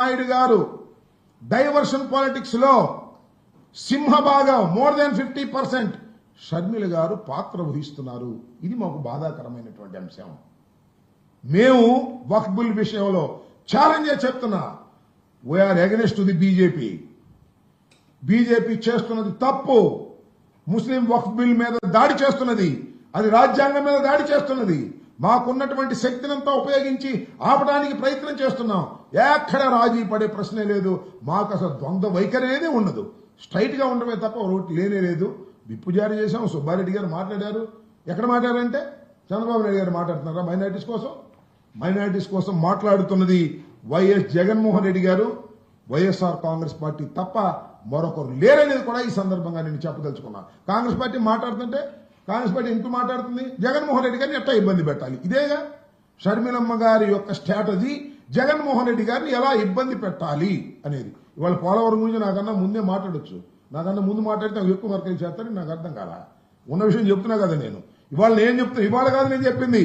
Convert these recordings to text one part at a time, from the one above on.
నాయుడు గారు diversion politics లో సింహభాగం more than 50% Sharmila గారు పాత్ర వహిస్తున్నారు. ఇది మాకు బాధాకరమైనటువంటి అంశం. మేము వక్ఫ్ బిల్ విషయంలో ఛాలెంజ్ చెప్తున్నా, we are against to the BJP చేస్తున్నది తప్పు. ముస్లిం వక్ఫ్ బిల్ మీద దాడి చేస్తున్నది, అది రాజ్యాంగం మీద దాడి చేస్తున్నది. మాకున్నటువంటి శక్తినంతా ఉపయోగించి ఆపడానికి ప్రయత్నం చేస్తున్నాం. ఎక్కడ రాజీ పడే ప్రశ్నే లేదు. మాకు అసలు ద్వంద్వ వైఖరి అనేది ఉండదు. స్ట్రైట్ గా ఉండమే తప్ప ఒకటి లేనే లేదు. విప్పు జారీ చేశాం. సుబ్బారెడ్డి గారు మాట్లాడారు. ఎక్కడ మాట్లాడారంటే చంద్రబాబు నాయుడు గారు మాట్లాడుతున్నారా మైనారిటీస్ కోసం మాట్లాడుతున్నది వైఎస్ జగన్మోహన్ రెడ్డి గారు, వైఎస్ఆర్ కాంగ్రెస్ పార్టీ తప్ప మరొకరు లేరనేది కూడా ఈ సందర్భంగా నేను చెప్పదలుచుకున్నా. కాంగ్రెస్ పార్టీ మాట్లాడుతుంటే కాంగ్రెస్ పార్టీ ఎందుకు మాట్లాడుతుంది? జగన్మోహన్ రెడ్డి గారిని ఎట్లా ఇబ్బంది పెట్టాలి, ఇదేగా షర్మిలమ్మ గారి యొక్క స్ట్రాటజీ. జగన్మోహన్ రెడ్డి గారిని ఎలా ఇబ్బంది పెట్టాలి అనేది. ఇవాళ పోలవరం గురించి నాకన్నా ముందే మాట్లాడొచ్చు. నాకన్నా ముందు మాట్లాడితే నాకు ఎక్కువ వర్కలు చేస్తారని నాకు అర్థం కాదా. ఉన్న విషయం చెప్తున్నా కదా నేను. ఇవాళ నేను చెప్తున్నా, ఇవాళ కాదు నేను చెప్పింది.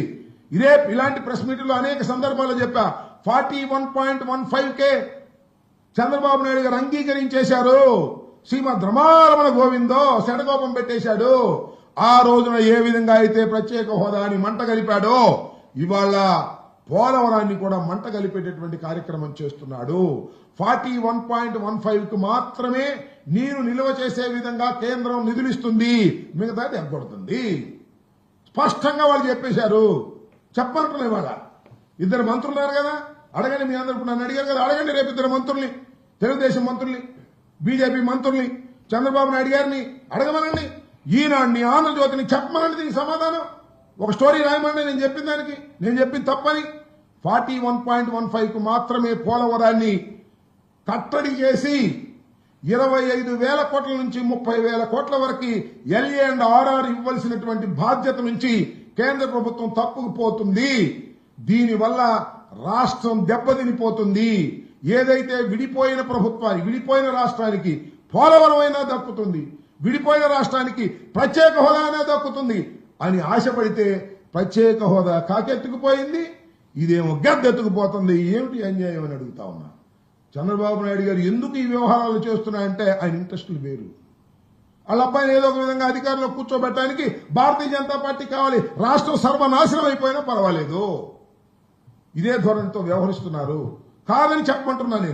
ఇలాంటి ప్రెస్ మీట్లో అనేక సందర్భాల్లో చెప్పా. 41.15K చంద్రబాబు నాయుడు గారు అంగీకరించేశారు. శ్రీమద్ రమారమణ గోవిందో శటకోపం పెట్టేశాడు. ఆ రోజున ఏ విధంగా అయితే ప్రత్యేక హోదాని మంట కలిపాడో, ఇవాళ పోలవరాన్ని కూడా మంట కలిపేటటువంటి కార్యక్రమం చేస్తున్నాడు. 41.15కు మాత్రమే నీరు నిల్వ చేసే విధంగా కేంద్రం నిధులిస్తుంది, మిగతాది ఎగ్గొడుతుంది. స్పష్టంగా వాళ్ళు చెప్పేశారు. చెప్పమంటున్నారు. ఇవాళ ఇద్దరు మంత్రులు ఉన్నారు కదా, అడగండి. మీ అందరూ నన్ను అడిగారు కదా, అడగండి. రేపు ఇద్దరు మంత్రుల్ని, తెలుగుదేశం మంత్రుల్ని, బీజేపీ మంత్రుల్ని, చంద్రబాబు నాయుడు గారిని అడగమనండి. ఈనాడిని, ఆంధ్రజ్యోతిని చెప్పమనండి దీనికి సమాధానం. ఒక స్టోరీ రాయమని నేను చెప్పిన దానికి, నేను చెప్పింది తప్పని. 41.15కు మాత్రమే పోలవరాన్ని కట్టడి చేసి 25,000 కోట్ల నుంచి 30,000 కోట్ల వరకు LA&RR ఇవ్వాల్సినటువంటి బాధ్యత నుంచి కేంద్ర ప్రభుత్వం తప్పుకుపోతుంది. దీనివల్ల రాష్ట్రం దెబ్బతినిపోతుంది. ఏదైతే విడిపోయిన ప్రభుత్వానికి, విడిపోయిన రాష్ట్రానికి పోలవరం అయినా దక్కుతుంది, విడిపోయిన రాష్ట్రానికి ప్రత్యేక హోదా అయినా దక్కుతుంది అని ఆశపడితే ప్రత్యేక హోదా కాకెత్తుకుపోయింది. ఇదేమో గద్దెత్తుకుపోతుంది. ఏమిటి అన్యాయం అని అడుగుతా ఉన్నా. చంద్రబాబు నాయుడు గారు ఎందుకు ఈ వ్యవహారాలు చేస్తున్నాయంటే ఆయన ఇంట్రెస్టులు వేరు. వాళ్ళ అబ్బాయిని ఏదో ఒక విధంగా అధికారంలో కూర్చోబెట్టడానికి భారతీయ జనతా పార్టీ కావాలి. రాష్ట్రం సర్వనాశనం అయిపోయినా పర్వాలేదు. ఇదే ధోరణితో వ్యవహరిస్తున్నారు. కాదని చెప్పమంటున్నా నేను.